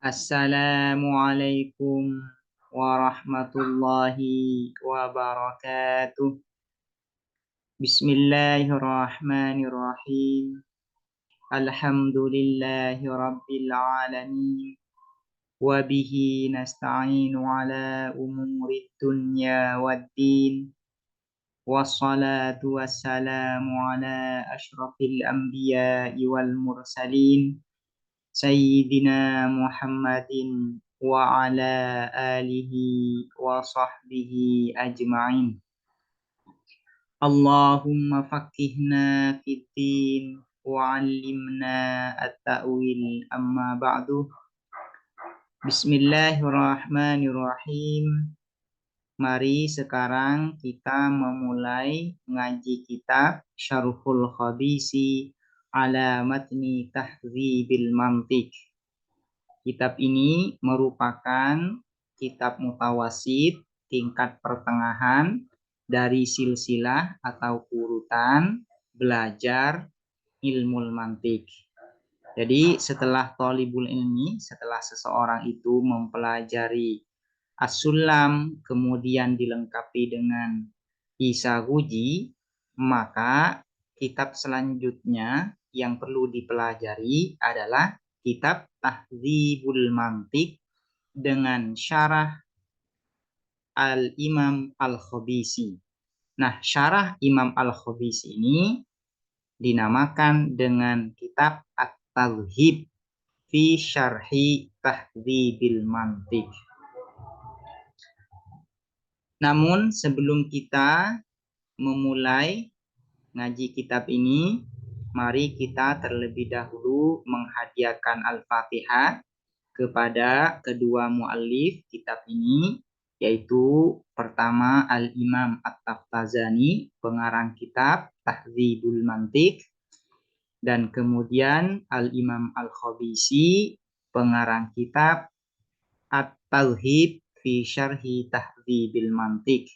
Assalamualaikum warahmatullahi wabarakatuh. Bismillahirrahmanirrahim. Alhamdulillahi rabbil alamin. Wabihi nasta'inu ala umuri dunya waddin. Wassalatu wassalamu ala ashrafil anbiya'i wal mursalin. Sayyidina Muhammadin wa ala alihi wa sahbihi ajma'in. Allahumma faqihna fid din wa 'allimna at-ta'wil amma ba'du. Bismillahirrahmanirrahim. Mari sekarang kita memulai ngaji kitab Syarhul Khabisi ala matni Tahdzibil Mantiq. Kitab ini merupakan kitab mutawasid tingkat pertengahan dari silsilah atau urutan belajar ilmu mantik. Jadi setelah thalibul ilmi, setelah seseorang itu mempelajari as-sulam, kemudian dilengkapi dengan isaguji, maka kitab selanjutnya yang perlu dipelajari adalah kitab Tahdzibul Mantiq dengan syarah Al-Imam Al-Khabisi. Nah, syarah Imam Al-Khabisi ini dinamakan dengan kitab At-Tadhhib fi Syarhi Tahdzibil Mantiq. Namun sebelum kita memulai ngaji kitab ini, mari kita terlebih dahulu menghadiahkan Al-Fatihah kepada kedua muallif kitab ini, yaitu pertama Al-Imam At-Taftazani, pengarang kitab Tahdzibul Mantiq, dan kemudian Al-Imam Al-Khabisi, pengarang kitab At-Tauhid fi Syarhi Tahdzibil Mantiq.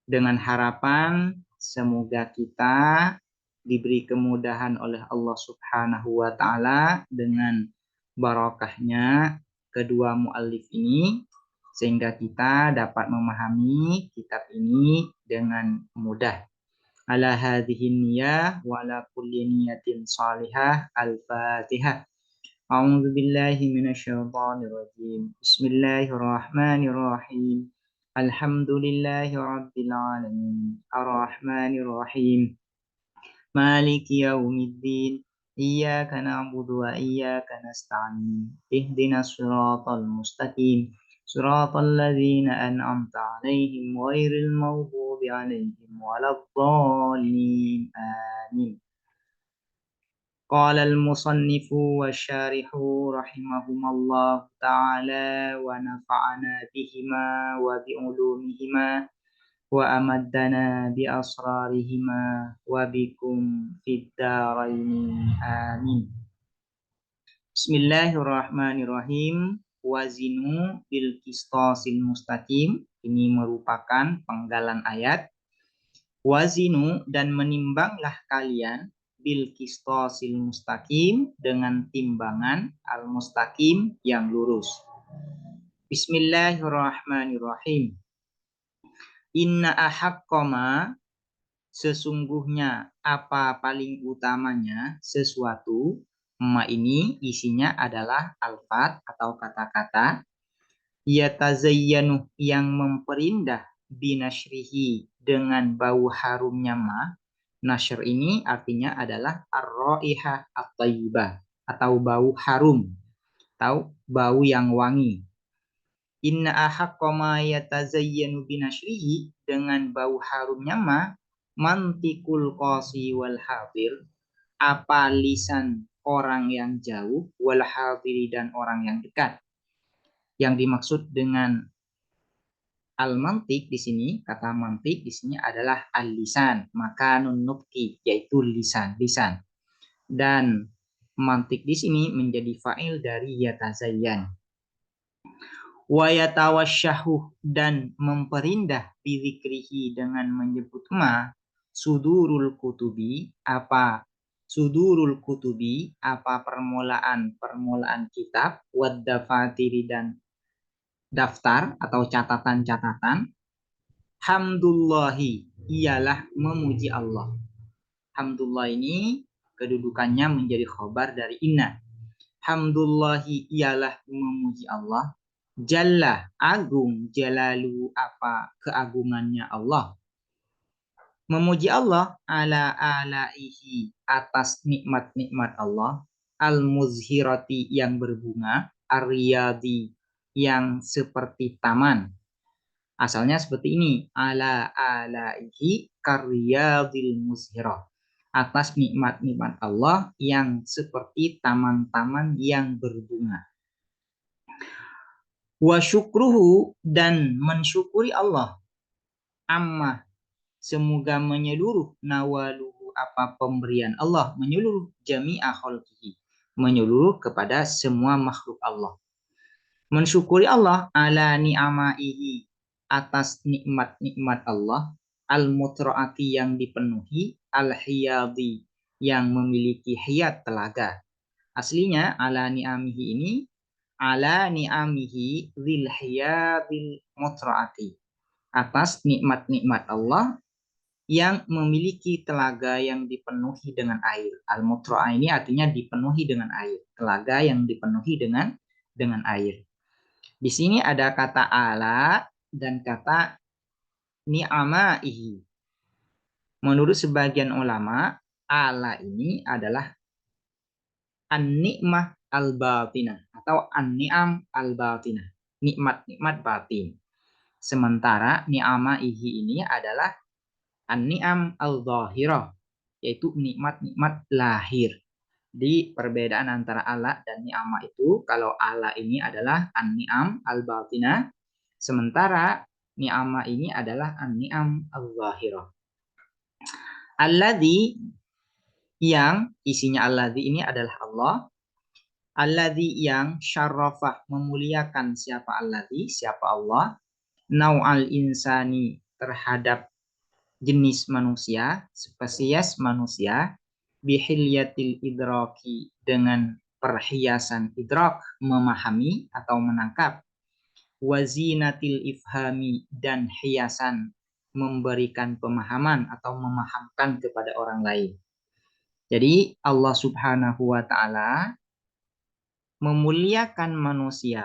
Dengan harapan semoga kita diberi kemudahan oleh Allah Subhanahu wa taala dengan barokahnya kedua muallif ini, sehingga kita dapat memahami kitab ini dengan mudah. Ala hadhihi niyyah wa ala kulli niyatin salihah. Al-Fatihah. A'udzu billahi minasyaitonir rajim. Bismillahirrahmanirrahim. Alhamdulillahi rabbil alamin. Arrahmanir rahim. Maliki yaumiddin. Iyyaka na'budu wa iyyaka nasta'in. Ihdinas siratal mustaqim. Siratal ladzina an'amta 'alaihim ghairil maghdubi 'alaihim waladdallin. Amin. Qala al-musannifu wa syarihu rahimahumallahu ta'ala wa nafa'ana bihima wa bi'ulumihima wa amaddana bi asrarihima wa bikum fid dharaini amin. Bismillahirrahmanirrahim. Wazinu bil qistasil mustaqim. Ini merupakan penggalan ayat. Wazinu, dan menimbanglah kalian bil qistasil mustaqim, dengan timbangan al mustaqim yang lurus. Bismillahirrahmanirrahim. Inna ahaqqama, sesungguhnya apa paling utamanya sesuatu. Ma ini isinya adalah alfat atau kata-kata. Yatazayyanu, yang memperindah, binashrihi, dengan bau harumnya ma. Nashr ini artinya adalah ar-raihah at-thayyibah, atau bau harum, atau bau yang wangi. Inna ahaqqama yatazayyanu binashrihi, dengan bau harumnya ma, mantikul qasi wal hadir, apa lisan orang yang jauh, wal hadiri, dan orang yang dekat. Yang dimaksud dengan al-mantik di sini, kata mantik di sini adalah al-lisan, maka nunukki, yaitu lisan. Dan mantik di sini menjadi fa'il dari yatazayyan. Wa yatawasyahu, dan memperindah bizikrihi, dengan menyebut ma, sudurul kutubi, apa sudurul kutubi, apa permulaan kitab, wad dafatiri, dan daftar atau catatan-catatan. Hamdullahi, ialah memuji Allah. Hamdulillah ini kedudukannya menjadi khobar dari inna. Hamdulillahi, ialah memuji Allah. Jalla, agung, jalalu, apa keagungannya Allah. Memuji Allah ala alaihi, atas nikmat-nikmat Allah. Al-muzhirati, yang berbunga. Ar-riyadi, yang seperti taman. Asalnya seperti ini. Ala alaihi karyadil muzhirah. Atas nikmat-nikmat Allah yang seperti taman-taman yang berbunga. Wa syukruhu, dan mensyukuri Allah. Amma, semoga menyeluruh. Nawaluhu, apa pemberian Allah. Menyeluruh jami'a khalqihi, menyeluruh kepada semua makhluk Allah. Mensyukuri Allah ala ni'amaihi, atas nikmat-nikmat Allah. Al-mutra'ati, yang dipenuhi. Al-hiyadi, yang memiliki hiyat, telaga. Aslinya ala ni'amihi ini ala ni'amihi dzil hiyadil mutra'ati, atas nikmat-nikmat Allah yang memiliki telaga yang dipenuhi dengan air. Al-mutra'ah ini artinya dipenuhi dengan air, telaga yang dipenuhi dengan air. Di sini ada kata ala dan kata ni'amaihi. Menurut sebagian ulama, ala ini adalah an-ni'mah al-batinah atau an-ni'am al-batinah, nikmat-nikmat batin. Sementara ni'amaihi ini adalah an-ni'am al-zahirah, yaitu nikmat-nikmat lahir. Di perbedaan antara ala dan ni'amah itu, kalau ala ini adalah an-ni'am al-batinah, sementara ni'amah ini adalah an-ni'am al-zahirah. Alladzi, yang isinya alladzi ini adalah Allah. Alladzi, yang syarrafah, memuliakan. Siapa alladzi? Siapa Allah? Nau'al insani, terhadap jenis manusia, spesies manusia. Bihilyatil idraki, dengan perhiasan idrak, memahami atau menangkap. Wazinatil ifhami, dan hiasan memberikan pemahaman atau memahamkan kepada orang lain. Jadi Allah Subhanahu wa ta'ala memuliakan manusia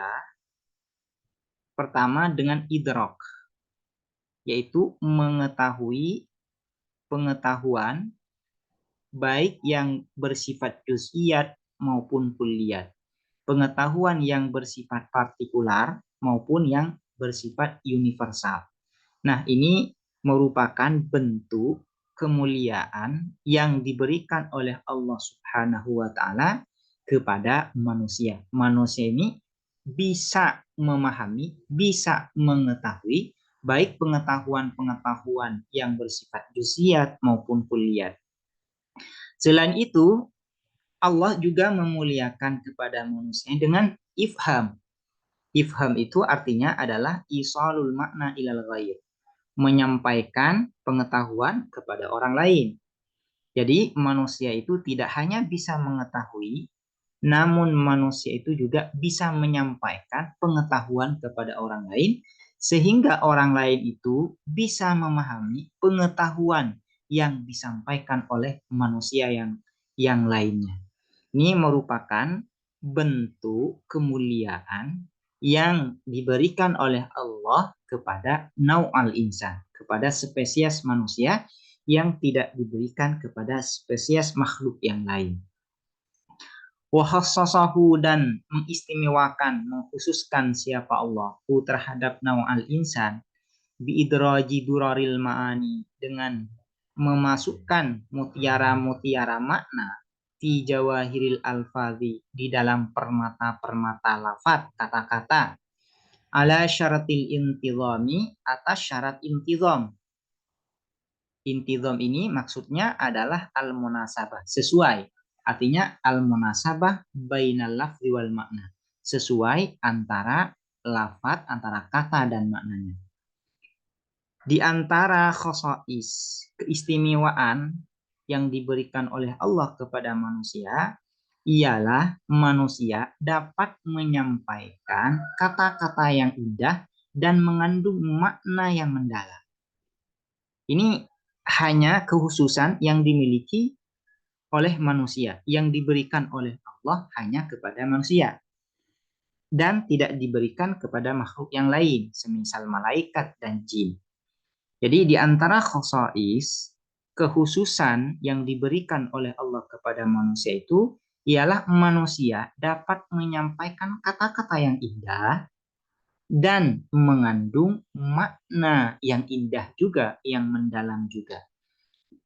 pertama dengan idrak, yaitu mengetahui pengetahuan baik yang bersifat juz'iyat maupun kulliyat, pengetahuan yang bersifat partikular maupun yang bersifat universal. Nah, ini merupakan bentuk kemuliaan yang diberikan oleh Allah Subhanahu wa ta'ala kepada manusia. Manusia ini bisa memahami, bisa mengetahui baik pengetahuan-pengetahuan yang bersifat juz'iyat maupun kulliyat. Selain itu, Allah juga memuliakan kepada manusia dengan ifham. Ifham itu artinya adalah isalul makna ilal ghair, menyampaikan pengetahuan kepada orang lain. Jadi manusia itu tidak hanya bisa mengetahui, namun manusia itu juga bisa menyampaikan pengetahuan kepada orang lain, sehingga orang lain itu bisa memahami pengetahuan yang disampaikan oleh manusia yang lainnya. Ini merupakan bentuk kemuliaan yang diberikan oleh Allah kepada nau'al insan, kepada spesies manusia yang tidak diberikan kepada spesies makhluk yang lain. Wahassasahu, dan mengistimewakan, mengkhususkan siapa Allah terhadap nau'al insan biidraji duraril ma'ani, dengan memasukkan mutiara-mutiara makna fi jawahiril alfazi, di dalam permata-permata lafaz, kata-kata. Ala syaratil intizami, atas syarat intizam. Intizam ini maksudnya adalah al-munasabah, sesuai. Artinya al-munasabah bainal lafzi wal makna, sesuai antara lafaz, antara kata dan maknanya. Di antara khosais, keistimewaan yang diberikan oleh Allah kepada manusia ialah manusia dapat menyampaikan kata-kata yang indah dan mengandung makna yang mendalam. Ini hanya kekhususan yang dimiliki oleh manusia, yang diberikan oleh Allah hanya kepada manusia dan tidak diberikan kepada makhluk yang lain, semisal malaikat dan jin. Jadi di antara khosais, kekhususan yang diberikan oleh Allah kepada manusia itu ialah manusia dapat menyampaikan kata-kata yang indah dan mengandung makna yang indah juga, yang mendalam juga.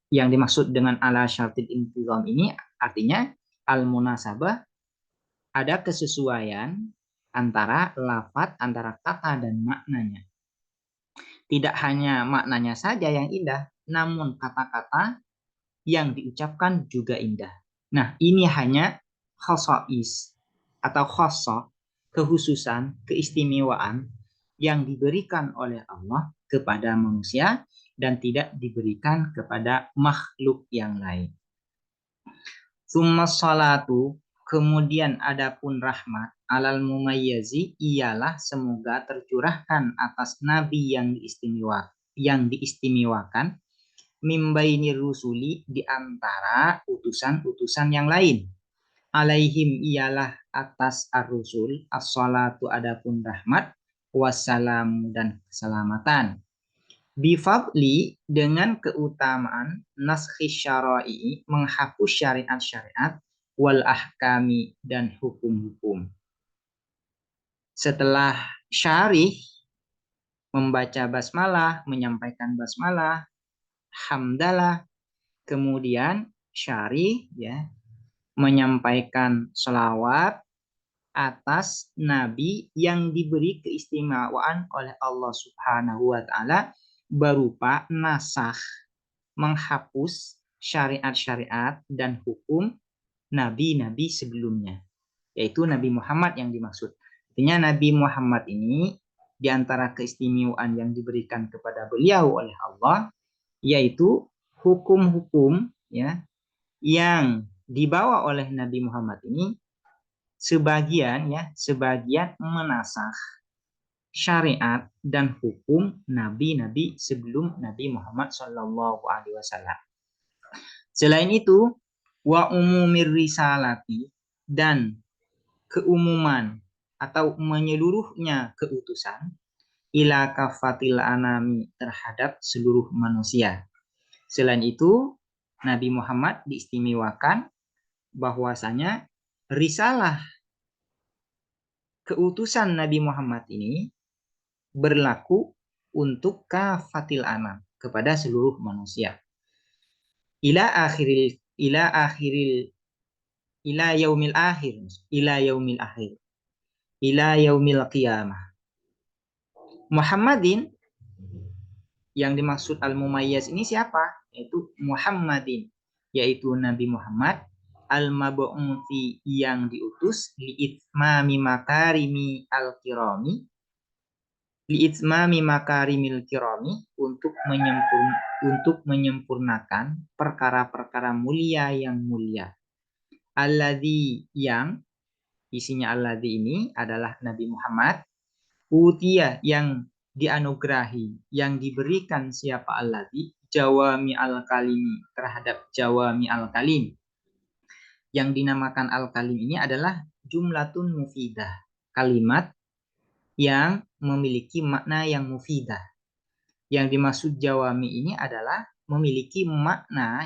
Yang dimaksud dengan ala syartil intizam ini artinya al-munasabah, ada kesesuaian antara lafaz, antara kata dan maknanya. Tidak hanya maknanya saja yang indah, namun kata-kata yang diucapkan juga indah. Nah, ini hanya khosais atau khosoh, kekhususan, keistimewaan yang diberikan oleh Allah kepada manusia dan tidak diberikan kepada makhluk yang lain. Summa salatu, kemudian adapun rahmat alal mumayyazi ialah semoga tercurahkan atas nabi yang diistimewakan mimbaini rusuli di antara utusan-utusan yang lain. Alaihim ialah atas ar-rusul as-salatu adapun rahmat wassalamu dan keselamatan. Bifadli dengan keutamaan naskhi syara'i menghapus syariat-syariat wal ahkami dan hukum-hukum. Setelah syarih membaca basmalah, menyampaikan basmalah, hamdalah, kemudian syarih ya, menyampaikan selawat atas nabi yang diberi keistimewaan oleh Allah Subhanahu wa taala berupa nasakh, menghapus syariat-syariat dan hukum nabi-nabi sebelumnya, yaitu Nabi Muhammad yang dimaksud. Artinya Nabi Muhammad ini di antara keistimewaan yang diberikan kepada beliau oleh Allah yaitu hukum-hukum ya yang dibawa oleh Nabi Muhammad ini sebagian menasakh syariat dan hukum nabi-nabi sebelum Nabi Muhammad SAW. Selain itu, wa umumir risalati, dan keumuman atau menyeluruhnya keutusan ila kafatil anami terhadap seluruh manusia. Selain itu, Nabi Muhammad diistimewakan bahwasanya risalah keutusan Nabi Muhammad ini berlaku untuk kafatil anam, kepada seluruh manusia. Ila yaumil qiyamah. Muhammadin yang dimaksud al-mumayyaz ini siapa? Yaitu Muhammadin, yaitu Nabi Muhammad al-mab'uthi yang diutus li'itmami makarimil kirami untuk menyempurnakan perkara-perkara mulia yang mulia. Alladzi, yang isinya alladzi ini adalah Nabi Muhammad, utia yang dianugerahi, yang diberikan siapa alladzi, jawami al-kalimi, terhadap jawami al-kalim. Yang dinamakan al-kalim ini adalah jumlatun mufidah, kalimat yang memiliki makna yang mufidah. Yang dimaksud jawami ini adalah memiliki makna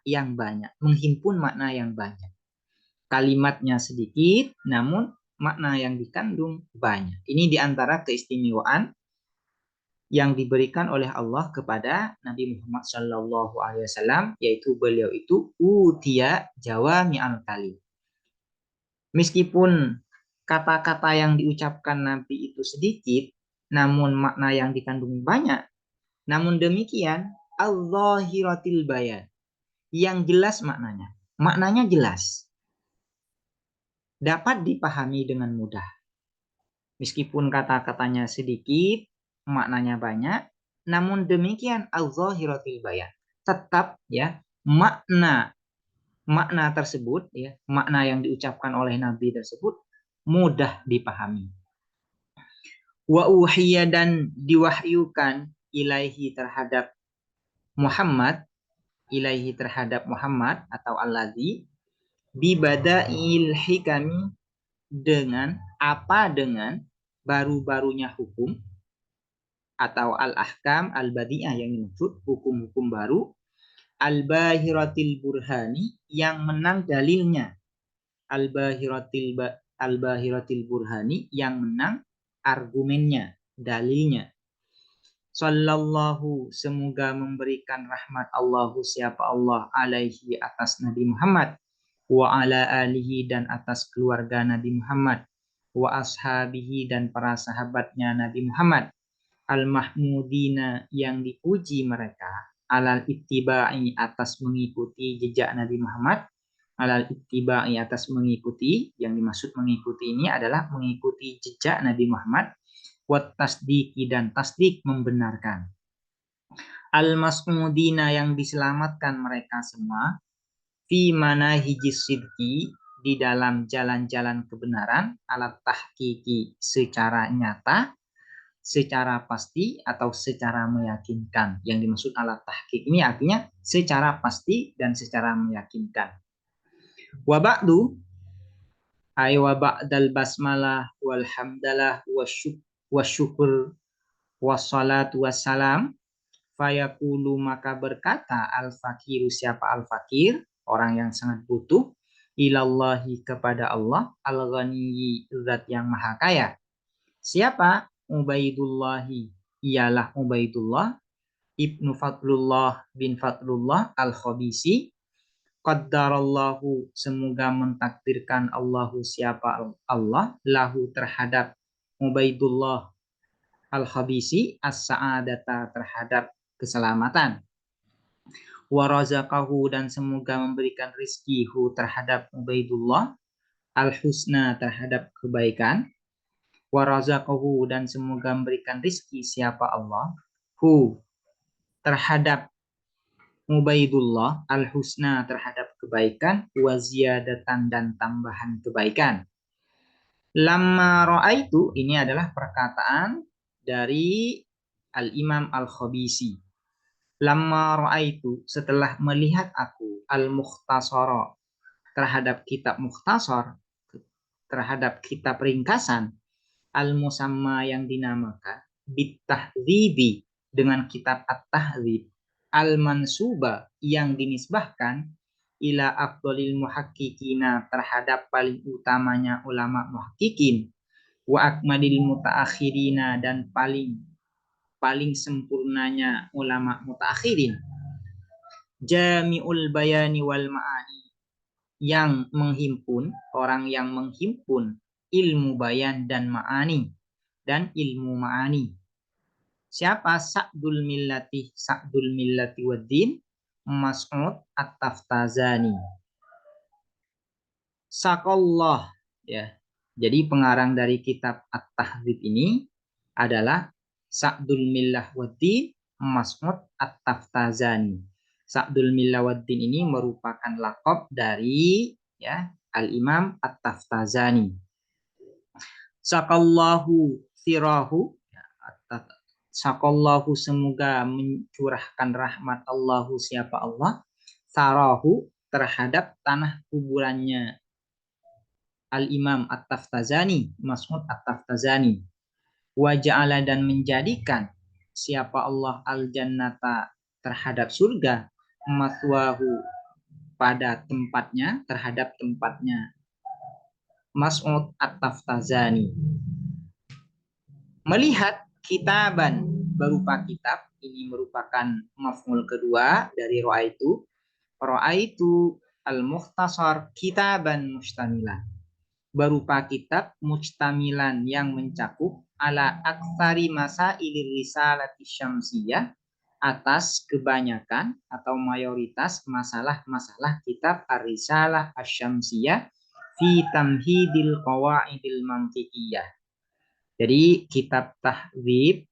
yang banyak, menghimpun makna yang banyak. Kalimatnya sedikit, namun makna yang dikandung banyak. Ini diantara keistimewaan yang diberikan oleh Allah kepada Nabi Muhammad SAW, yaitu beliau itu utia jawami al-kalim. Meskipun kata-kata yang diucapkan Nabi itu sedikit, namun makna yang dikandung banyak. Namun demikian, al-zahiratil bayan, yang jelas maknanya. Maknanya jelas, dapat dipahami dengan mudah. Meskipun kata-katanya sedikit, maknanya banyak, namun demikian al-zahiratil bayan, tetap ya makna tersebut ya, makna yang diucapkan oleh Nabi tersebut mudah dipahami. Wa uhiya dan diwahyukan ilaihi terhadap Muhammad, ilaihi terhadap Muhammad atau alladzi bibada'il hikami dengan dengan baru-barunya hukum atau al-ahkam al-badi'ah yang dimaksud hukum-hukum baru al-bahiratil burhani yang menang dalilnya al-bahiratil burhani yang menang argumennya, dalilnya. Sallallahu semoga memberikan rahmat Allahu siapa Allah alaihi atas Nabi Muhammad wa ala alihi dan atas keluarga Nabi Muhammad wa ashabihi dan para sahabatnya Nabi Muhammad al-mahmudina yang dipuji mereka alal ittiba'i atas mengikuti jejak Nabi Muhammad alal ittiba'i atas mengikuti, yang dimaksud mengikuti ini adalah mengikuti jejak Nabi Muhammad wat tasdiki dan tasdik membenarkan al-mas'udina yang diselamatkan mereka semua fi manahijis sidqi di dalam jalan-jalan kebenaran alat tahqiqi secara nyata, secara pasti atau secara meyakinkan. Yang dimaksud alat tahqiq ini artinya secara pasti dan secara meyakinkan. Wa ba'du ay wa ba'dal basmalah wal hamdalah wasyukur wassalatu wassalam fayaqulu maka berkata al-fakiru siapa al-fakir, orang yang sangat butuh, ilallahi kepada Allah, al-ghaniyyi zat yang maha kaya. Siapa? Ubaidullahi, ialah Ubaidullah ibnu Fadlullah bin Fadlullah al-Khabisi. Qaddarallahu semoga mentakdirkan Allahu siapa Allah lahu terhadap Ubaidullah al-Khabisi as-sa'adata terhadap keselamatan. Wa razaqahu dan semoga memberikan rizkihu terhadap Ubaidullah al-husna terhadap kebaikan. Wa razaqahu dan semoga memberikan rizki siapa Allah hu terhadap Ubaidullah al-husna terhadap kebaikan wa ziyadatan dan tambahan kebaikan. Lamma ra'aitu ini adalah perkataan dari Al-Imam Al-Khabisi. Lamma ra'aitu setelah melihat aku al-mukhtasara terhadap kitab mukhtasar, terhadap kitab ringkasan al-musamma yang dinamakan bit-tahdzibi dengan kitab at-tahdzib al-mansuba yang dinisbahkan ila afdhalil muhaqqiqina terhadap paling utamanya ulama muhaqqiqin wa akmalil mutaakhirina dan paling sempurnanya ulama mutaakhirin. Jami'ul bayani wal ma'ani yang menghimpun, orang yang menghimpun ilmu bayan dan ma'ani dan ilmu ma'ani. Siapa? Sa'dul millati waddin Mas'ud At-Taftazani. Sakallah ya. Jadi pengarang dari kitab At-Tahdzib ini adalah Sa'dul Millah Waddin Mas'ud At-Taftazani. Sa'dul Millah Waddin ini merupakan laqab dari ya Al-Imam At-Taftazani. Sakallahu sirahu, sakallahu semoga mencurahkan rahmat Allahu siapa Allah sarahu terhadap tanah kuburannya Al-Imam At-Taftazani, Mas'ud At-Taftazani. Wa ja'ala dan menjadikan siapa Allah al-jannata terhadap surga maswahu pada tempatnya, terhadap tempatnya Mas'ud At-Taftazani. Melihat kitaban berupa kitab, ini merupakan maf'ul kedua dari ra'aitu. Ra'aitu al-mukhtasar kitaban mustamilan, berupa kitab mustamilan yang mencakup ala aktsari masailir risalati syamsiyah, atas kebanyakan atau mayoritas masalah-masalah kitab Ar-Risalah Asy-Syamsiyah fi tamhidil qawaidil mantiqiyah. Jadi kitab tahdzib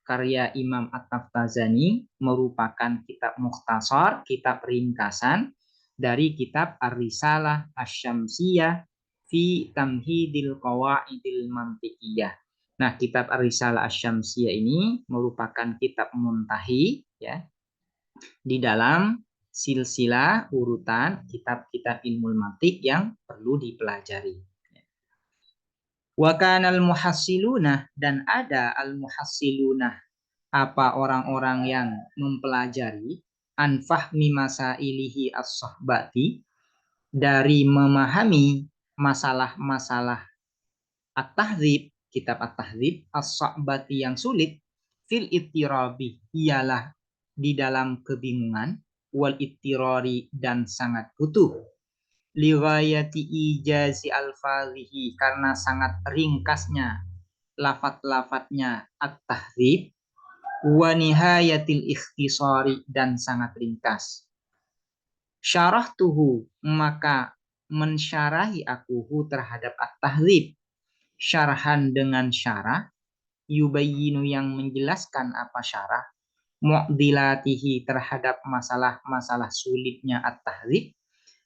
karya Imam At-Taftazani merupakan kitab mukhtasar, kitab ringkasan dari kitab Ar-Risalah Asy-Syamsiyah fi Tamhidil Qawaidil Mantiqiyah. Nah, kitab Ar-Risalah Asy-Syamsiyah ini merupakan kitab muntahi ya di dalam silsilah urutan kitab-kitab ilmu mantik yang perlu dipelajari. Wa kanal muhassiluna, dan ada al-muhassiluna, apa orang-orang yang mempelajari an fahmi masailihi as-sahbati, dari memahami masalah-masalah at-tahdzib, kitab at-tahdzib as-sahbati yang sulit, fil ittirabi, ialah di dalam kebingungan, wal ittirari, dan sangat butuh, liwayati ijazi alfazihi, karena sangat ringkasnya lafat-lafatnya at-tahdzib, wa nihayatil ikhtisari, dan sangat ringkas. Syarahtuhu, maka mensyarahi akuhu terhadap at-tahdzib, syarhan dengan syarah, yubayyinu yang menjelaskan apa syarah, mu'dilatihi terhadap masalah-masalah sulitnya at-tahdzib,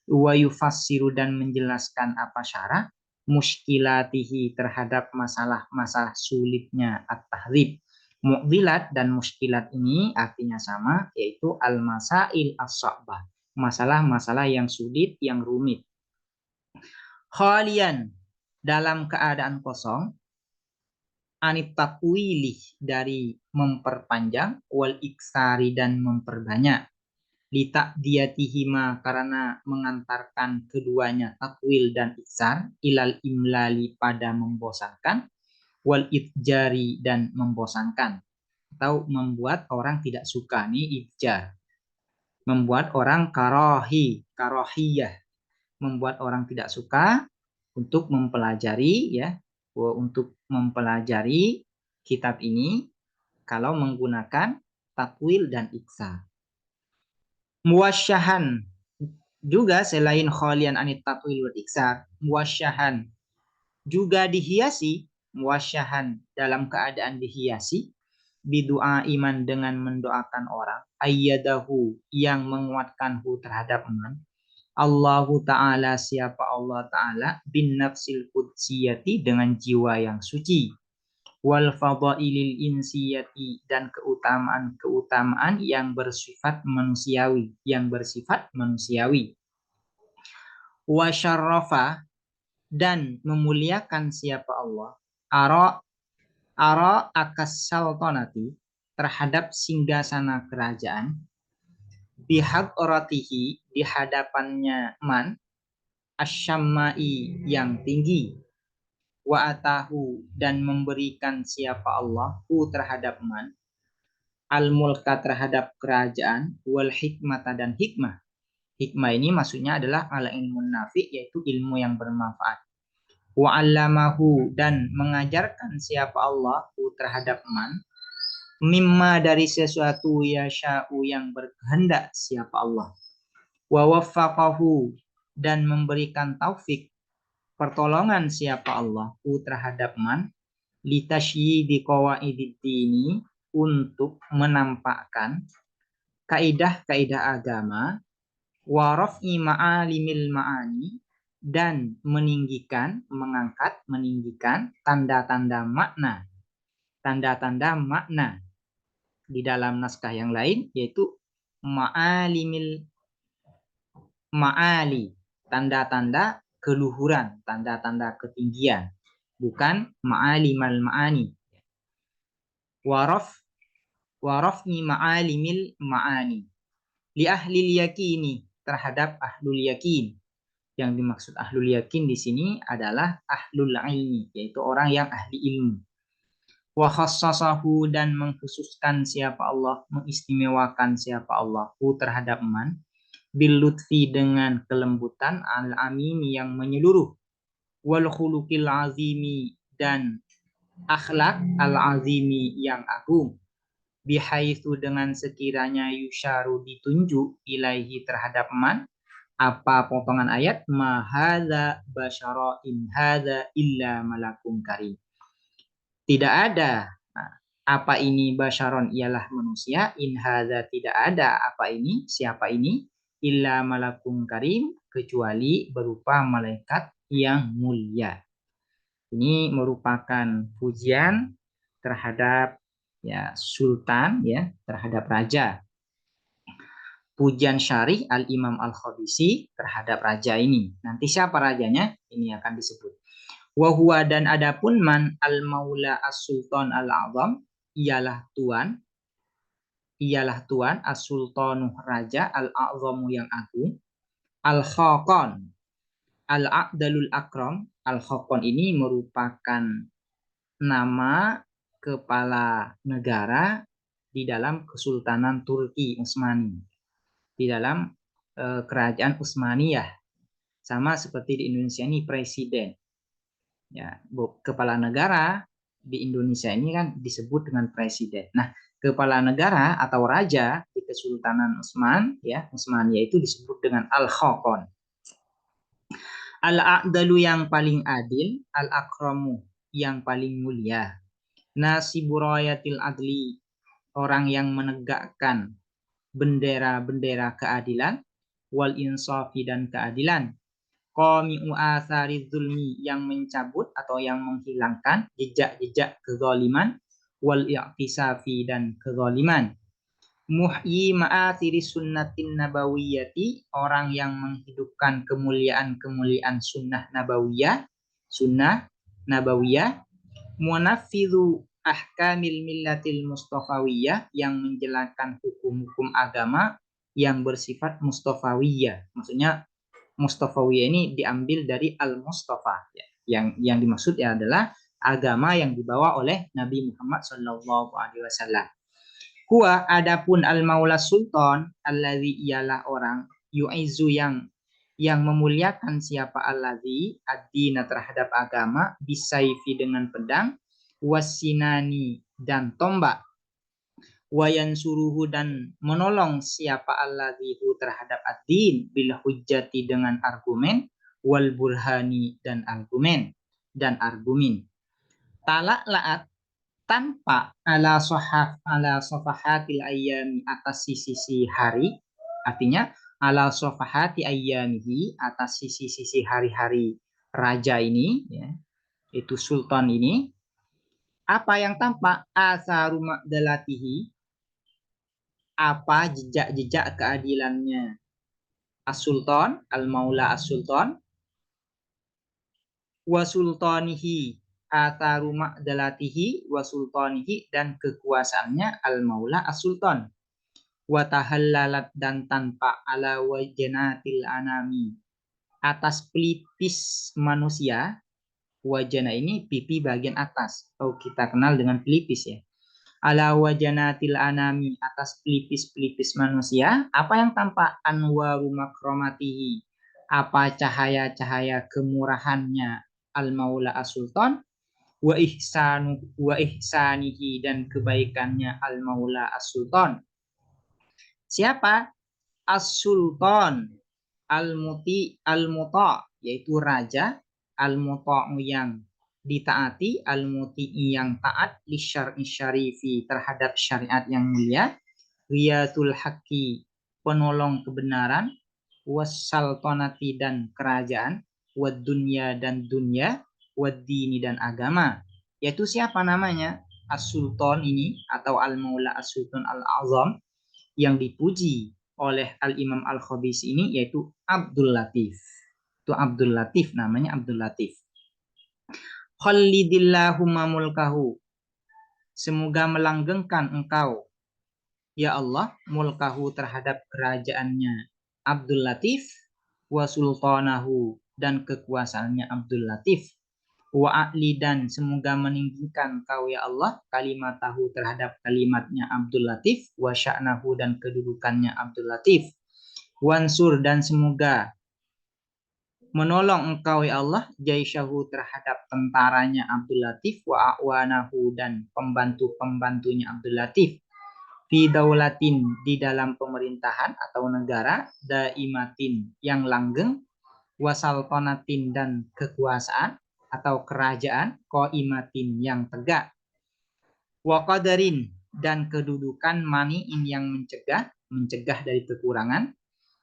wa yufassiru dan menjelaskan apa syarah, muskilatihi terhadap masalah-masalah sulitnya at-tahdzib. Mu'dilat dan muskilat ini artinya sama, yaitu al-masail as-sa'bah, masalah-masalah yang sulit, yang rumit. Khalian, dalam keadaan kosong, anit takwili, dari memperpanjang, wal iksari, dan memperbanyak, litakdiyatihima, karena mengantarkan keduanya, takwil dan iksar, ilal imlali, pada membosankan, wal itjari, dan membosankan, atau membuat orang tidak suka. Nih itjar, membuat orang karohiyah, membuat orang tidak suka untuk mempelajari ya, untuk mempelajari kitab ini kalau menggunakan takwil dan iksar. Muwasyahan, juga selain khalian anit takwil wal iksar, muwasyahan, juga dihiasi, muwasyahan dalam keadaan dihiasi, bidu'a iman, dengan mendoakan orang, ayyadahu, yang menguatkanhu terhadap iman, Allahu Ta'ala, siapa Allah Ta'ala, bin nafsil qudsiyati, dengan jiwa yang suci, wal fadailil insiyati, dan keutamaan-keutamaan yang bersifat manusiawi, wa syarrafa, dan memuliakan siapa Allah, ara akas sultanati, terhadap singgasana kerajaan, bihaq oratihi, di hadapannya man, asyamai, yang tinggi, wa atahu, dan memberikan siapa Allah hu terhadap man, al mulka, terhadap kerajaan, wal hikmata, dan hikmah. Hikmah ini maksudnya adalah al ilmu nafi, yaitu ilmu yang bermanfaat. Wa 'allamahu, dan mengajarkan siapa Allah hu terhadap man, mimma, dari sesuatu, yasha'u, yang berkehendak siapa Allah. Wa waffaqahu, dan memberikan taufik, pertolongan siapa Allah hu terhadap man, litasyidi qawaidid dini, untuk menampakkan kaidah-kaidah agama, wa raf'i ma'alimil ma'ani, dan meninggikan tanda-tanda makna, di dalam naskah yang lain yaitu ma'alimil ma'ali, tanda-tanda keluhuran, tanda-tanda ketinggian, bukan ma'alimal ma'ani. Warafni ma'alimil ma'ani, li ahlil yakini, terhadap ahlul yakin. Yang dimaksud ahlul yakin di sini adalah ahlul ilmi, yaitu orang yang ahli ilmu. Wa khassasahu, dan mengkhususkan siapa Allah, mengistimewakan siapa Allah hu terhadap man, bil lutfi, dengan kelembutan, al amimi, yang menyeluruh, wal khuluqil azimi, dan akhlak al azimi, yang agung, bihaitsu, dengan sekiranya, yusyaru, ditunjuk, ilaihi, terhadap man, apa potongan ayat, ma hadza basyara in hadza illa malakun karim, tidak ada Apa ini basyaron? Ialah manusia. In hadza, tidak ada apa ini, siapa ini, illa malakun karim, kecuali berupa malaikat yang mulia. Ini merupakan pujian terhadap ya sultan, ya, terhadap raja. Pujian syarih Al-Imam Al-Khabisi terhadap raja ini. Nanti siapa rajanya? Ini akan disebut. Wa dan adapun man al-maula as-sultan al-azam, ialah tuan as-sultanu, raja, al-azamu, yang agung, al-khaqan, al-a'dalul akram. Al-khaqan ini merupakan nama kepala negara di dalam Kesultanan Turki Utsmani, di dalam kerajaan Utsmaniyah. Sama seperti di Indonesia ini presiden. Ya, kepala negara di Indonesia ini kan disebut dengan presiden. Nah, kepala negara atau raja di Kesultanan Utsman, ya, Utsmaniyah itu disebut dengan Al-Khaqan. Al-A'dalu, yang paling adil, Al-Akramu, yang paling mulia. Nasibu rayatil adli, orang yang menegakkan bendera-bendera keadilan, wal insafi, dan keadilan. Qami'u athari zulmi, yang mencabut atau yang menghilangkan jejak-jejak kezaliman, wal i'tisafi, dan kezaliman. Muhyi ma'athiri sunnatin nabawiyati, orang yang menghidupkan kemuliaan-kemuliaan sunnah nabawiyah. Munafidhu ahkamil millatil mustafawiyah, yang menjelaskan hukum-hukum agama yang bersifat mustafawiyah. Maksudnya Mustafawiyah ini diambil dari Al-Mustafa, ya. Yang dimaksud adalah agama yang dibawa oleh Nabi Muhammad SAW. Huwa, adapun al-maula sultan, alladzi, ialah orang, yu'izu, yang memuliakan, siapa, alladzi, ad-dina, terhadap agama, bisaifi, dengan pedang, wasinani, dan tombak, wayan suruhu, dan menolong, siapa, alladhihu, terhadap ad-din, bil hujjati, dengan argumen, wal burhani, dan argumen. Tala'la'at, tanpa, ala sofahatil ayyami, atas sisi hari. Artinya ala sofahati ayyamihi, atas sisi hari-hari raja ini, ya, itu sultan ini. Apa yang tampak? Asaru ma'dalatihi, apa jejak-jejak keadilannya. As-Sultan, Al-Maula As-Sultan, wa sultanihi, atharu ma'dalatihi, wa sultanihi, dan kekuasaannya Al-Maula As-Sultan. Wa tahallalat, dan tanpa, ala wajanatil anami, atas pelipis manusia. Wajana ini pipi bagian atas, atau kita kenal dengan pelipis, ya. Ala wajanatil anami, atas pelipis-pelipis manusia. Apa yang tampak? Anwaru makromatihi, apa cahaya-cahaya kemurahannya Al-Maula As-Sultan, wa ihsanihi, dan kebaikannya Al-Maula As-Sultan. Siapa? As-Sultan al-muta, yaitu raja, al-muta'u, yang ditaati, al-muti'i, yang taat, lisyar'i syarifi, terhadap syariat yang mulia, riyatul haqqi, penolong kebenaran, wassaltanati, dan kerajaan, wad dunya, dan dunya, wad dini, dan agama. Yaitu siapa namanya? As-Sultan ini, atau Al-Maula As-Sultan Al-Azam, yang dipuji oleh Al-Imam Al-Khabisi ini, yaitu Abdul Latif. Itu Abdul Latif, namanya Abdul Latif. Khalidillahumma mulkahu, semoga melanggengkan engkau, ya Allah, mulkahu, terhadap kerajaannya Abdul Latif, wa sultanahu, dan kekuasaannya Abdul Latif, wa a'li, dan semoga meninggikan kau, ya Allah, kalimatahu, terhadap kalimatnya Abdul Latif, wa sya'nahu, dan kedudukannya Abdul Latif, wansur, dan semoga menolong engkau, ya Allah, jaisyahu, terhadap tentaranya Abdul Latif, wa a'wanahu, dan pembantu-pembantunya Abdul Latif, fi daulatin, di dalam pemerintahan atau negara, daimatin, yang langgeng, wasaltonatin, dan kekuasaan atau kerajaan, qaimatin, yang tegak, wa qadarin, dan kedudukan mani'in yang mencegah dari kekurangan,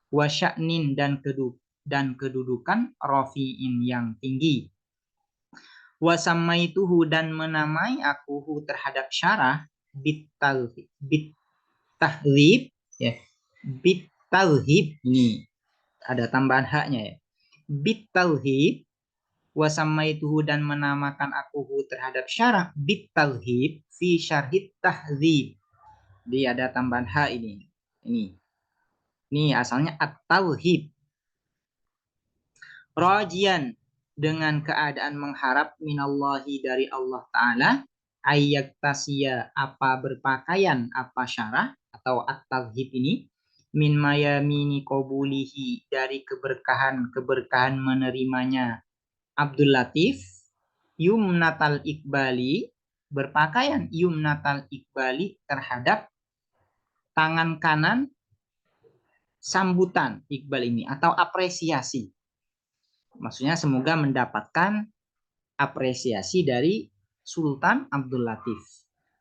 wa sya'nin, dan kedudukan rafi'in yang tinggi, wa samaituhu, dan menamai aku terhadap syarah bitahlib, ya, bitalhib, ini ada tambahan haknya ya, bitalhib, wa samaituhu, dan menamakan aku terhadap syarah bitalhib fi syarhit tahdzib. Dia ada tambahan ha ini. Ini asalnya at-tauhid. Rajian, dengan keadaan mengharap minallahi, dari Allah Ta'ala, ayyak tasya, apa berpakaian, apa syarah atau at-tauhid ini, min mayamini qabulihi, dari keberkahan menerimanya Abdul Latif, yumnatal iqbali, berpakaian yumnatal iqbali terhadap tangan kanan sambutan Iqbal ini atau apresiasi. Maksudnya semoga mendapatkan apresiasi dari Sultan Abdul Latif.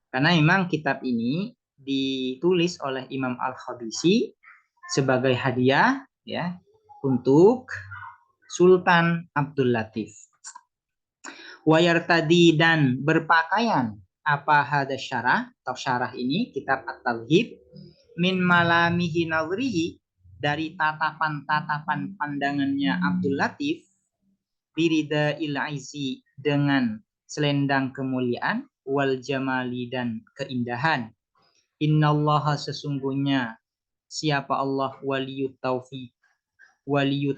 Karena memang kitab ini ditulis oleh Imam Al-Khabisi sebagai hadiah ya untuk Sultan Abdul Latif. Wayartadi, dan berpakaian apa hada syarah atau syarah ini kitab At-Talhib, min malamihi nazrihi, dari tatapan-tatapan pandangannya Abdul Latif, birida il-aizi, dengan selendang kemuliaan, wal jamali, dan keindahan. Innallaha, sesungguhnya siapa Allah, waliyut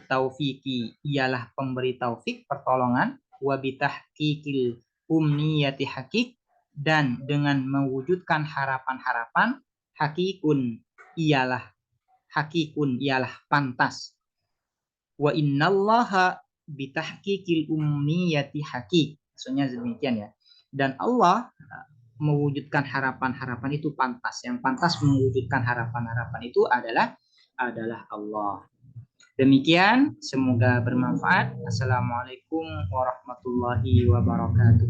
taufiqi, ialah pemberi taufik, pertolongan, wabitahqiqil umniyati hakik, dan dengan mewujudkan harapan-harapan, hakikun ialah pantas, wa innallaha bitahqiqil umniyati hakik, maksudnya demikian ya, dan Allah mewujudkan harapan-harapan itu pantas, yang pantas mewujudkan harapan-harapan itu adalah Allah. Demikian, semoga bermanfaat. Assalamualaikum warahmatullahi wabarakatuh.